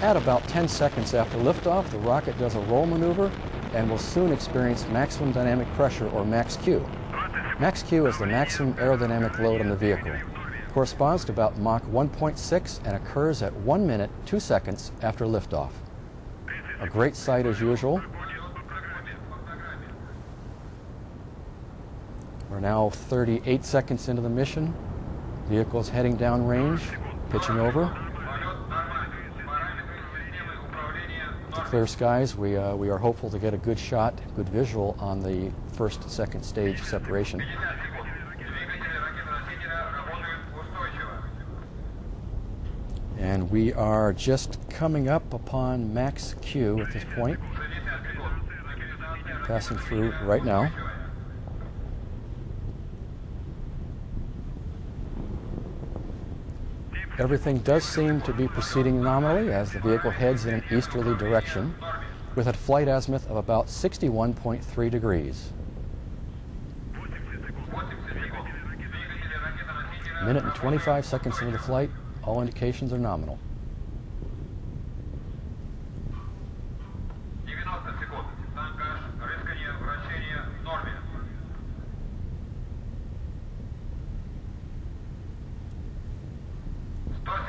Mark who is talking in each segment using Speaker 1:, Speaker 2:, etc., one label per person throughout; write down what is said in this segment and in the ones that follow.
Speaker 1: At about 10 seconds after liftoff, the rocket does a roll maneuver and will soon experience maximum dynamic pressure, or max Q. Max Q is the maximum aerodynamic load on the vehicle. It corresponds to about Mach 1.6 and occurs at 1 minute, 2 seconds after liftoff. A great sight as usual. We're now 38 seconds into the mission. Vehicle is heading downrange, pitching over. To clear skies, we are hopeful to get a good shot, good visual on the first and second stage separation. And we are just coming up upon max Q at this point, passing through right now. Everything does seem to be proceeding nominally as the vehicle heads in an easterly direction with a flight azimuth of about 61.3 degrees. Minute and 25 seconds into the flight, all indications are nominal.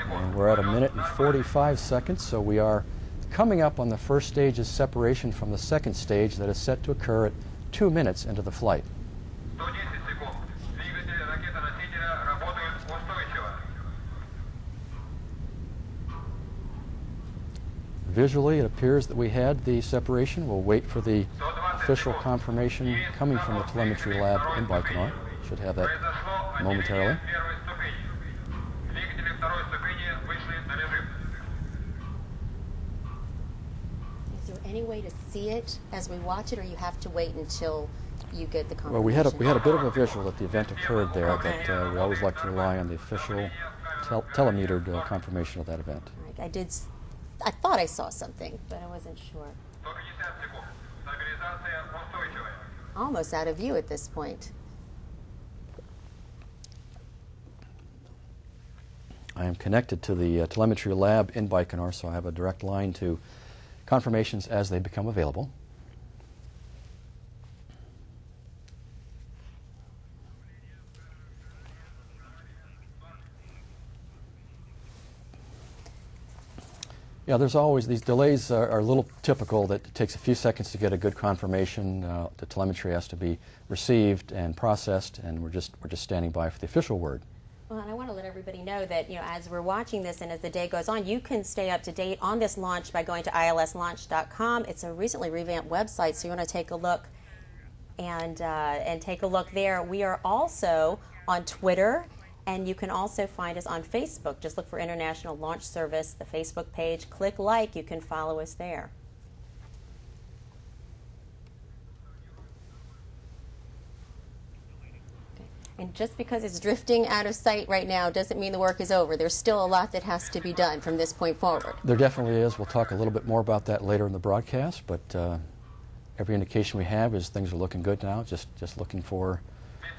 Speaker 1: And we're at 1 minute and 45 seconds, so we are coming up on the first stage's separation from the second stage that is set to occur at 2 minutes into the flight. Visually, it appears that we had the separation. We'll wait for the official confirmation coming from the telemetry lab in Baikonur. Should have that momentarily.
Speaker 2: Is there any way to see it as we watch it, or you have to wait until you get the confirmation?
Speaker 1: Well, we had a bit of a visual that the event occurred there, okay. But we always like to rely on the official telemetered confirmation of that event.
Speaker 2: Right. I thought I saw something, but I wasn't sure. Almost out of view at this point.
Speaker 1: I am connected to the telemetry lab in Baikonur, so I have a direct line to confirmations as they become available. Yeah, there's always these delays are a little typical, that it takes a few seconds to get a good confirmation. The telemetry has to be received and processed, and we're just standing by for the official word.
Speaker 2: Well, and I want to let everybody know that, as we're watching this and as the day goes on, you can stay up to date on this launch by going to ilslaunch.com. It's a recently revamped website, so you want to take a look and take a look there. We are also on Twitter, and you can also find us on Facebook. Just look for International Launch Service, the Facebook page. Click like. You can follow us there. And just because it's drifting out of sight right now doesn't mean the work is over. There's still a lot that has to be done from this point forward.
Speaker 1: There definitely is. We'll talk a little bit more about that later in the broadcast, but every indication we have is things are looking good now. Just looking for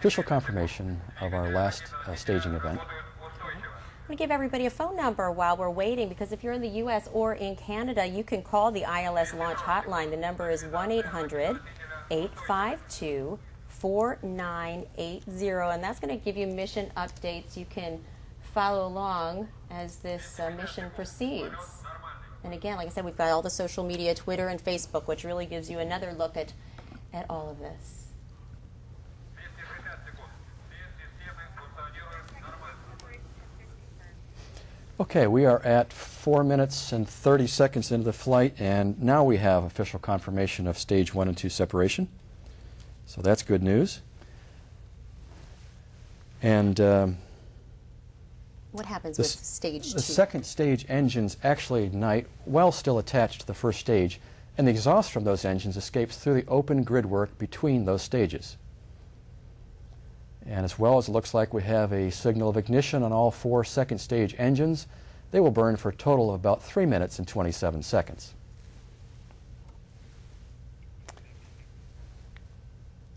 Speaker 1: official confirmation of our last staging event.
Speaker 2: I'm going to give everybody a phone number while we're waiting, because if you're in the U.S. or in Canada, you can call the ILS Launch Hotline. The number is 1-800-852-4980, and that's going to give you mission updates. You can follow along as this mission proceeds. And again, like I said, we've got all the social media, Twitter and Facebook, which really gives you another look at all of this.
Speaker 1: Okay, we are at 4 minutes and 30 seconds into the flight, and now we have official confirmation of stage 1 and 2 separation. So that's good news. And
Speaker 2: what happens with stage 2?
Speaker 1: The second stage engines actually ignite while still attached to the first stage, and the exhaust from those engines escapes through the open grid work between those stages. And as well as it looks like we have a signal of ignition on all 4 second stage engines, they will burn for a total of about 3 minutes and 27 seconds.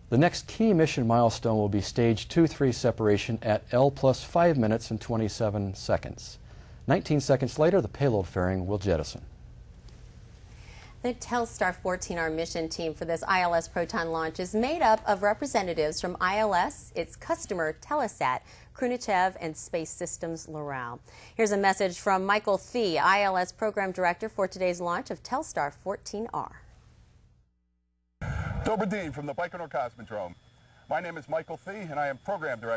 Speaker 1: The next key mission milestone will be stage 2-3 separation at L plus 5 minutes and 27 seconds. 19 seconds later, the payload fairing will jettison.
Speaker 2: The Telstar 14R mission team for this ILS Proton launch is made up of representatives from ILS, its customer Telesat, Krunechev, and Space Systems Loral. Here's a message from Michael Thie, ILS Program Director for today's launch of Telstar 14R.
Speaker 3: Dober Dean from the Baikonur Cosmodrome. My name is Michael Thie, and I am Program Director